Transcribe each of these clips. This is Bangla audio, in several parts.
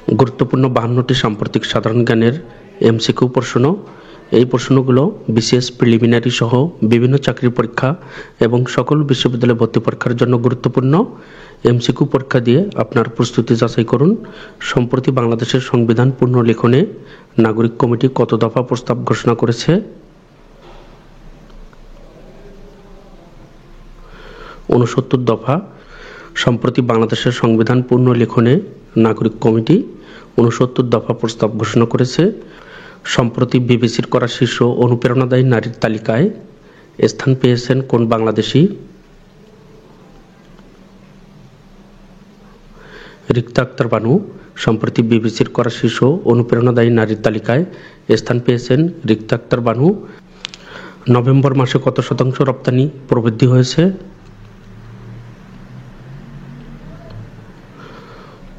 গুরুত্বপূর্ণ 52টি সাম্প্রতিক সাধারণ জ্ঞানের এমসিকিউ প্রশ্ন। এই প্রশ্নগুলো বিসিএস প্রিলিমিনারি সহ বিভিন্ন চাকরির পরীক্ষা এবং সকল বিশ্ববিদ্যালয় ভর্তি পরীক্ষার জন্য গুরুত্বপূর্ণ। এমসিকিউ পরীক্ষা দিয়ে আপনার প্রস্তুতি যাচাই করুন। সম্প্রতি বাংলাদেশের সংবিধান পুনর্লিখনে নাগরিক কমিটি কত দফা প্রস্তাব ঘোষণা করেছে? 69 দফা। সম্প্রতি বাংলাদেশের সংবিধান পুনর্লিখনে নাগরিক কমিটি 69 দফা প্রস্তাব ঘোষণা করেছে। সম্প্রতি বিবিসির করা শীর্ষ অনুপ্রেরণাদায়ী নারীর তালিকায় স্থান পেয়েছেন কোন বাংলাদেশী? রিক্তা আক্তার বানু। সম্প্রতি বিবিসির করা শীর্ষ অনুপ্রেরণাদায়ী নারীর তালিকায় স্থান পেয়েছেন রিক্তা আক্তার বানু। নভেম্বর মাসে কত শতাংশ রপ্তানি প্রবৃদ্ধি হয়েছে?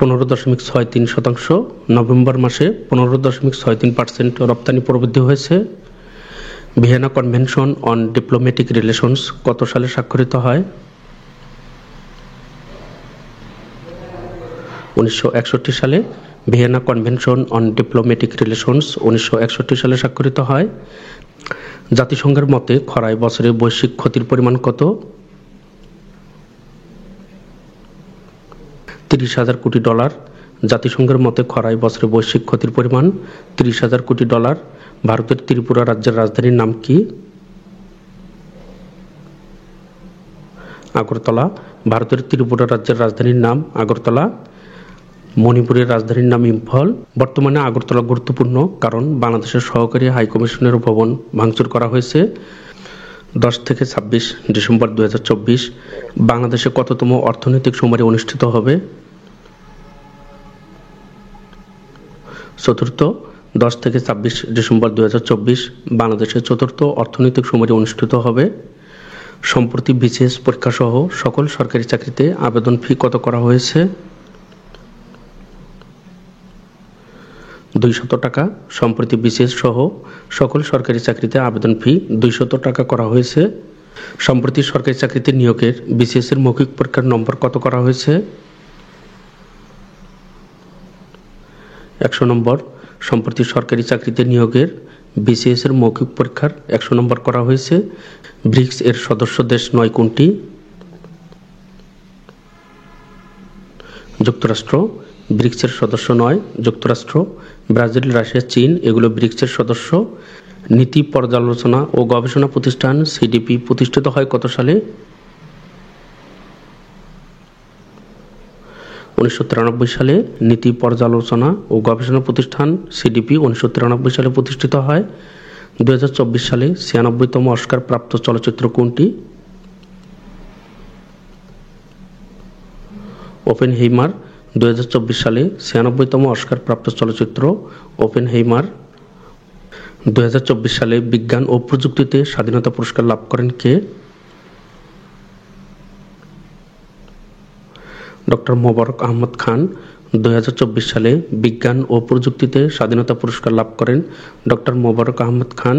15.63%। নভেম্বর মাসে 15.63% রপ্তানি প্রবৃদ্ধি হয়েছে। Vienna convention on diplomatic relations কত সালে স্বাক্ষরিত হয়? 1961 সালে। Vienna convention on diplomatic relations 1961 সালে স্বাক্ষরিত হয়। জাতিসংঘের মতে খরায় বছরে বৈশ্বিক ক্ষতির পরিমাণ কত? 30,000 কোটি ডলার। জাতিসংঘের মতে খরায় বছরে বৈশ্বিক ক্ষতির পরিমাণ 30,000 কোটি ডলার। ভারতের ত্রিপুরা রাজ্যের রাজধানীর নাম কি? আগরতলা। ভারতের ত্রিপুরা রাজ্যের রাজধানীর নাম আগরতলা। মণিপুরের রাজধানীর নাম ইম্ফল। বর্তমানে আগরতলা গুরুত্বপূর্ণ কারণ বাংলাদেশের সহকারী হাইকমিশনের ভবন ভাঙচুর করা হয়েছে। 10 থেকে 26 ডিসেম্বর 2024 বাংলাদেশে কততম অর্থনৈতিক শুমারি অনুষ্ঠিত হবে? চতুর্থ। 10 থেকে 26 ডিসেম্বর 2024 বাংলাদেশের চতুর্থ অর্থনৈতিক শুমারি অনুষ্ঠিত হবে। সম্প্রতি বিসিএস পরীক্ষা সহ সকল সরকারি চাকরিতে আবেদন ফি কত করা হয়েছে? 200 টাকা। সম্প্রতি বিসিএস সহ সকল সরকারি চাকরিতে আবেদন ফি 200 টাকা করা হয়েছে। সম্প্রতি সরকারি চাকরিতে নিয়োগের বিসিএস এর মৌখিক পরীক্ষার নম্বর কত করা হয়েছে? 100 নম্বর। সম্প্রতি সরকারি চাকরিতে নিয়োগের বিসিএস এর মৌখিক পরীক্ষার 100 নম্বর করা হয়েছে। ব্রিক্স এর সদস্য দেশ 9 কোনটি? যুক্তরাষ্ট্র। ব্রিক্সের সদস্য 9 যুক্তরাষ্ট্র, ব্রাজিল, রাশিয়া, চীন এগুলো ব্রিক্সের সদস্য। নীতি পর্যালোচনা ও গবেষণা প্রতিষ্ঠান সিডিপি প্রতিষ্ঠিত হয় কত সালে? 1993 সালে। নীতি পর্যালোচনা ও গবেষণা প্রতিষ্ঠান সিডিপি 1993 সালে প্রতিষ্ঠিত হয়। 2024 সালে 96তম অস্কার প্রাপ্ত চলচ্চিত্র কোনটি? ওপেনহেইমার। 2024 সালে 96তম অস্কার প্রাপ্ত চলচ্চিত্র ওপেনহেইমার। 2024 সালে বিজ্ঞান ও প্রযুক্তিতে স্বাধীনতা পুরস্কার লাভ করেন কে? ডক্টর মোবারক আহমদ খান। 2024 সালে বিজ্ঞান ও প্রযুক্তিতে স্বাধীনতা পুরস্কার লাভ করেন ডক্টর মোবারক আহমদ খান।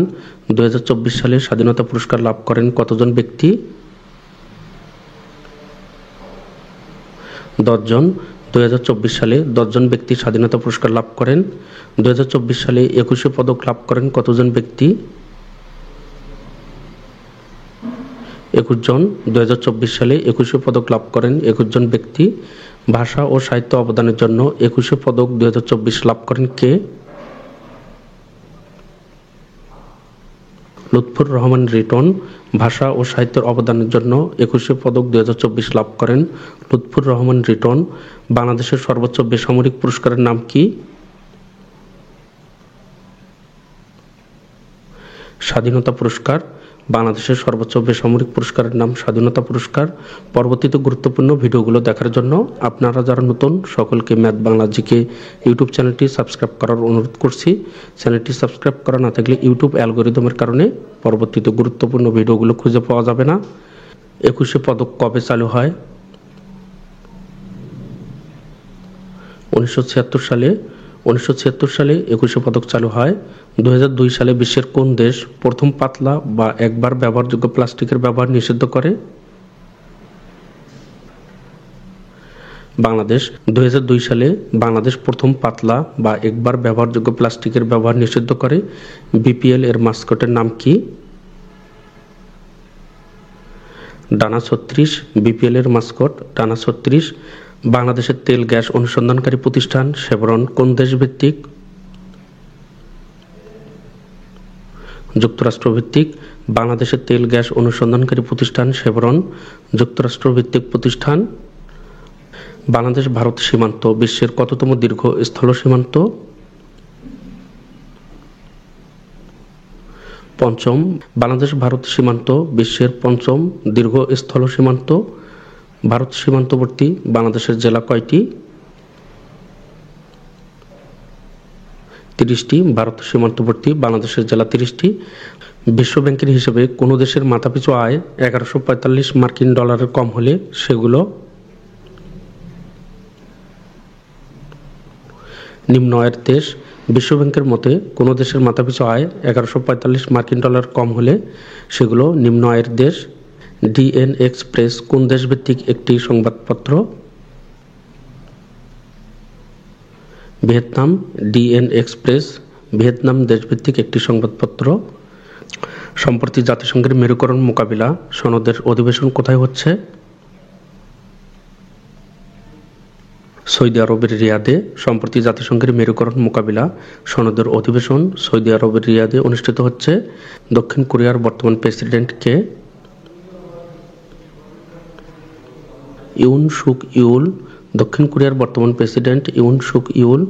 2024 সালে স্বাধীনতা পুরস্কার লাভ করেন কতজন ব্যক্তি? 10 জন। 2024 সালে 10 জন ব্যক্তি স্বাধীনতা পুরস্কার লাভ করেন। 2024 সালে 21শে পদক লাভ করেন কতজন ব্যক্তি? 21 জন। 2024 সালে 21শে পদক লাভ করেন 21 জন ব্যক্তি। ভাষা ও সাহিত্য অবদানের জন্য 21শে পদক 2024 লাভ করেন কে? লুৎফর রহমান রিটন। ভাষা ও সাহিত্যের অবদানের জন্য 21শে পদক 2024 লাভ করেন লুৎফর রহমান রিটন। বাংলাদেশের সর্বোচ্চ বেসামরিক পুরস্কারের নাম কি? স্বাধীনতা পুরস্কার। বাংলাদেশের সর্বোচ্চ বেসামরিক পুরস্কারের নাম স্বাধীনতা পুরস্কার। পরবর্তীতে গুরুত্বপূর্ণ ভিডিওগুলো দেখার জন্য আপনারা যারা নতুন সকলকে ম্যাথ বাংলা জিকে ইউটিউব চ্যানেলটি সাবস্ক্রাইব করার অনুরোধ করছি। চ্যানেলটি সাবস্ক্রাইব করা না থাকলে ইউটিউব অ্যালগোরিদমের কারণে পরবর্তীতে গুরুত্বপূর্ণ ভিডিওগুলো খুঁজে পাওয়া যাবে না। 21শে পদক কবে চালু হয়? 1976 সালে। 1976 সালে 21শে পদক চালু হয়। 2002 সালে বিশ্বের কোন দেশ প্রথম পাতলা বা একবার ব্যবহারযোগ্য প্লাস্টিকের ব্যবহার নিষিদ্ধ করে? বাংলাদেশ 2002 সালে বাংলাদেশ প্রথম পাতলা বা একবার ব্যবহারযোগ্য প্লাস্টিকের ব্যবহার নিষিদ্ধ করে। বিপিএল এর মাস্কটের নাম কি? ডানা 36। বিপিএল এর মাস্কট ডানা 36। বাংলাদেশের তেল গ্যাস অনুসন্ধানকারী প্রতিষ্ঠান শেভরন কোন দেশ ভিত্তিক? যুক্তরাষ্ট্র ভিত্তিক। বাংলাদেশের তেল গ্যাস অনুসন্ধানকারী প্রতিষ্ঠান শেভরন যুক্তরাষ্ট্র ভিত্তিক প্রতিষ্ঠান। বাংলাদেশ ভারত সীমান্ত বিশ্বের কততম দীর্ঘ স্থল সীমান্ত? পঞ্চম। বাংলাদেশ ভারত সীমান্ত বিশ্বের পঞ্চম দীর্ঘ স্থল সীমান্ত। ভারত সীমান্তবর্তী বাংলাদেশের জেলা কয়টি? 30টি। ভারত সীমান্তবর্তী বাংলাদেশের জেলা 30টি। বিশ্ব ব্যাংকের হিসেবে কোনো দেশের মাথাপিছু আয় 1145 মার্কিন ডলারের কম হলে সেগুলো নিম্ন আয়ের দেশ। বিশ্ব ব্যাংকের মতে কোনো দেশের মাথাপিছু আয় 1145 মার্কিন ডলার কম হলে সেগুলো নিম্ন আয়ের দেশ। ডিএন এক্সপ্রেস কোন দেশভিত্তিক একটি সংবাদপত্র? ভিয়েতনাম। ডিএন এক্সপ্রেস ভিয়েতনাম দেশভিত্তিক একটি সংবাদপত্র। সম্প্রতি জাতিসংঘের মেরুকরণ মোকাবিলা সনদের অধিবেশন কোথায় হচ্ছে? সৌদি আরবের রিয়াদে। সম্প্রতি জাতিসংঘের মেরুকরণ মোকাবিলা সনদের অধিবেশন সৌদি আরবের রিয়াদে অনুষ্ঠিত হচ্ছে। দক্ষিণ কোরিয়ার বর্তমান প্রেসিডেন্ট কে? ইউন সুক ইউল। দক্ষিণ কোরিয়ার বর্তমান প্রেসিডেন্ট ইউন সুক ইউল।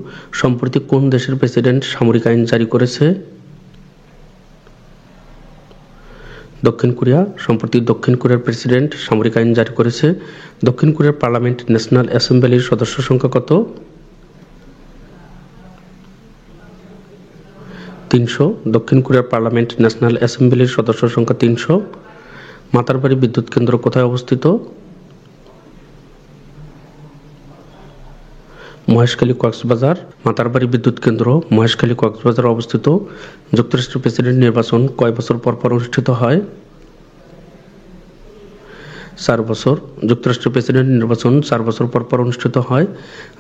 সম্প্রতি কোন দেশের প্রেসিডেন্ট সামরিক আইন জারি করেছে? দক্ষিণ কোরিয়া। সম্প্রতি দক্ষিণ কোরিয়ার প্রেসিডেন্ট সামরিক আইন জারি করেছে। দক্ষিণ কোরিয়ার পার্লামেন্ট ন্যাশনাল অ্যাসেম্বলির সদস্য সংখ্যা কত? 300। দক্ষিণ কোরিয়ার পার্লামেন্ট ন্যাশনাল অ্যাসেম্বলির সদস্য সংখ্যা 300। মাতারবাড়ি বিদ্যুৎ কেন্দ্র কোথায় অবস্থিত? মহেশখালী কক্সবাজার। মাতারবাড়ি বিদ্যুৎ কেন্দ্র মহেশখালী কক্সবাজার অবস্থিত। যুক্তরাষ্ট্রের প্রেসিডেন্ট নির্বাচন কয় বছর পর পর অনুষ্ঠিত হয়? 4 বছর। যুক্তরাষ্ট্রের প্রেসিডেন্ট নির্বাচন 4 বছর পর পর অনুষ্ঠিত হয়।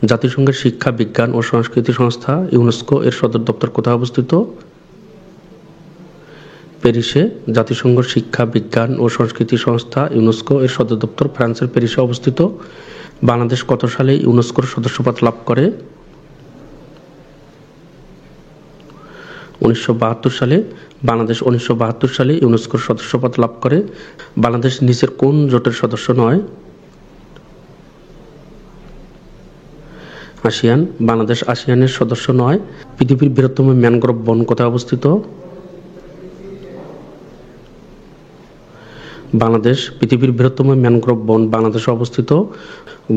জাতিসংঘের শিক্ষা বিজ্ঞান ও সংস্কৃতি সংস্থা ইউনেস্কো এর সদর দপ্তর কোথায় অবস্থিত? প্যারিসে। জাতিসংঘ শিক্ষা বিজ্ঞান ও সংস্কৃতি সংস্থা ইউনেস্কো এর সদর দপ্তর ফ্রান্সের প্যারিসে অবস্থিত। বাংলাদেশ কত সালে ইউনেস্কোর সদস্যপদ লাভ করে? 1972 সালে। বাংলাদেশ 1972 সালে ইউনেস্কোর সদস্যপদ লাভ করে। বাংলাদেশ নিচের কোন জোটের সদস্য নয়? আসিয়ান। বাংলাদেশ আসিয়ানের সদস্য নয়। পৃথিবীর বৃহত্তম ম্যানগ্রোভ বন কোথায় অবস্থিত? বাংলাদেশ। পৃথিবীর বৃহত্তম ম্যানগ্রোভ বন বাংলাদেশে অবস্থিত।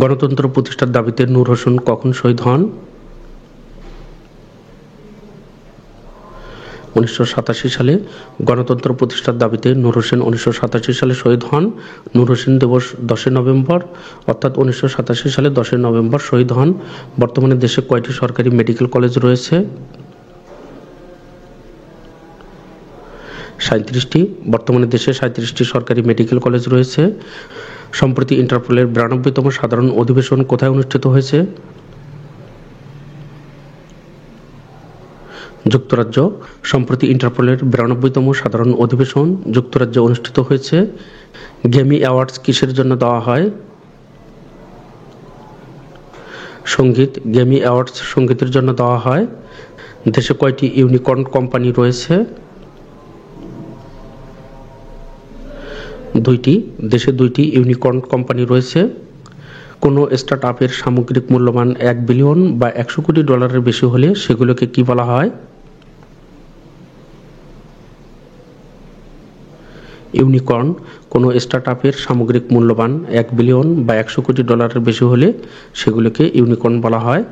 গণতন্ত্র প্রতিষ্ঠার দাবিতে নূর হোসেন কখন শহীদ হন? 1987 সালে। গণতন্ত্র প্রতিষ্ঠার দাবিতে নূর হোসেন 1987 সালে শহীদ হন। নূর হোসেন দিবস 10 নভেম্বর, অর্থাৎ 1987 সালে 10 নভেম্বর শহীদ হন। বর্তমানে দেশে কয়টি সরকারি মেডিকেল কলেজ রয়েছে? 37টি। বর্তমানে দেশে 37টি সরকারি মেডিকেল কলেজ রয়েছে। সম্প্রতি ইন্টারপোলের 92তম সাধারণ অধিবেশন কোথায় অনুষ্ঠিত হয়েছে? যুক্তরাজ্য। সম্প্রতি ইন্টারপোলের 92তম সাধারণ অধিবেশন যুক্তরাজ্যে অনুষ্ঠিত হয়েছে। গ্র্যামি অ্যাওয়ার্ডস কিসের জন্য দেওয়া হয়? সঙ্গীত। গ্র্যামি অ্যাওয়ার্ডস সঙ্গীতের জন্য দেওয়া হয়। দেশে কয়টি ইউনিকর্ন কোম্পানি রয়েছে? 2টি। দেশে 2টি ইউনিকর্ন কোম্পানি রয়েছে। কোনো স্টার্ট আপের সামগ্রিক মূল্যমান 1 বিলিয়ন বা 100 কোটি ডলারের বেশি হলে সেগুলোকে কি বলা হয়? ইউনিকর্ন। কোনো স্টার্ট আপের সামগ্রিক মূল্যমান 1 বিলিয়ন বা 100 কোটি ডলারের বেশি হলে সেগুলোকে ইউনিকর্ন বলা হয়।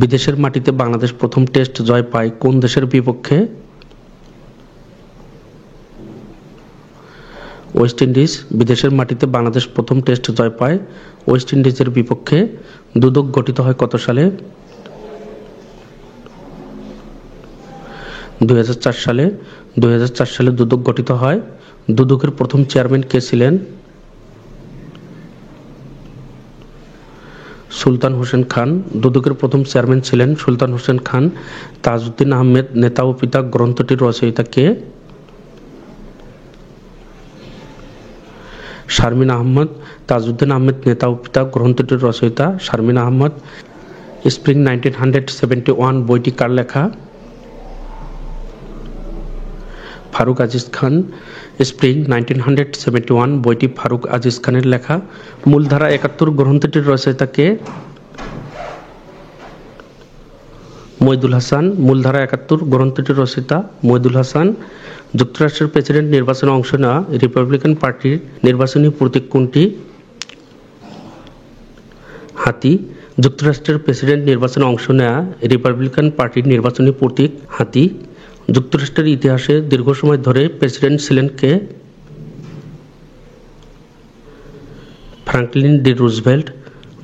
বিদেশের মাটিতে বাংলাদেশ প্রথম টেস্ট জয় পায় কোন দেশের বিপক্ষে? West Indies. বিদেশের মাটিতে বাংলাদেশ প্রথম টেস্ট জয় পায় ওয়েস্ট ইন্ডিজের বিপক্ষে। দুদক গঠিত হয় কত সালে? 2004 সালে। 2004 সালে দুদক গঠিত হয়। দুদকের প্রথম চেয়ারম্যান কে ছিলেন? সুলতান হোসেন খান। দুদকের প্রথম চেয়ারম্যান ছিলেন সুলতান হোসেন খান। তাজউদ্দিন আহমেদ নেতা ও পিতা গ্রন্থটির রচয়িতা কে? শারমিন আহমদ। তাজউদ্দিন আহমেদ নেতা ও পিতা গ্রন্থটির রচয়িতা শারমিন আহমদ। স্প্রিং 1971 বইটি কার লেখা? ফারুক আজিজ খান। স্প্রিং 1971 বইটি ফারুক আজিজ খানের লেখা। মূলধারা 71 গ্রন্থটির রচয়িতা কে? মইদুল হাসান। মূলধারা 71 গ্রন্থটির রচয়িতা মইদুল হাসান। যুক্তরাষ্ট্রের প্রেসিডেন্ট নির্বাচনে অংশ নেওয়া রিপাবলিকান পার্টির নির্বাচনী প্রতীক কোনটি? হাতি। যুক্তরাষ্ট্রের প্রেসিডেন্ট নির্বাচনে অংশ নেওয়া রিপাবলিকান পার্টির নির্বাচনী প্রতীক হাতি। যুক্তরাষ্ট্রের ইতিহাসে দীর্ঘ সময় ধরে প্রেসিডেন্ট ছিলেন কে? Franklin D Roosevelt.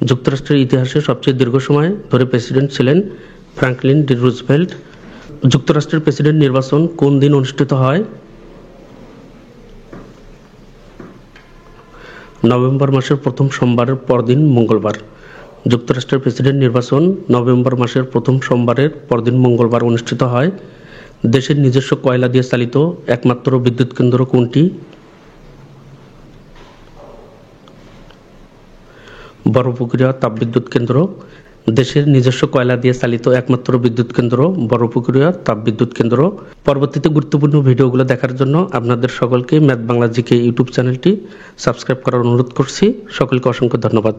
যুক্তরাষ্ট্রের ইতিহাসে সবচেয়ে দীর্ঘ সময় ধরে প্রেসিডেন্ট ছিলেন ফ্রাঙ্কলিন ডি রুজভেল্ট। যুক্তরাষ্ট্রের প্রেসিডেন্ট নির্বাচন কোন দিন অনুষ্ঠিত হয়? নভেম্বর মাসের প্রথম সোমবারের পরদিন মঙ্গলবার। যুক্তরাষ্ট্রের প্রেসিডেন্ট নির্বাচন নভেম্বর মাসের প্রথম সোমবারের পরদিন মঙ্গলবার অনুষ্ঠিত হয়। দেশের নিজস্ব কয়লা দিয়ে চালিত একমাত্র বিদ্যুৎ কেন্দ্র কোনটি? বড়পুকুরিয়া তাপবিদ্যুৎ কেন্দ্র। দেশের নিজস্ব কয়লা দিয়ে চালিত একমাত্র বিদ্যুৎ কেন্দ্র বড়পুকুরিয়া তাপবিদ্যুৎ কেন্দ্র। পরবর্তীতে গুরুত্বপূর্ণ ভিডিওগুলো দেখার জন্য আপনাদের সকলকে ম্যাথ বাংলা জিকে ইউটিউব চ্যানেলটি সাবস্ক্রাইব করার অনুরোধ করছি। সকলকে অসংখ্য ধন্যবাদ।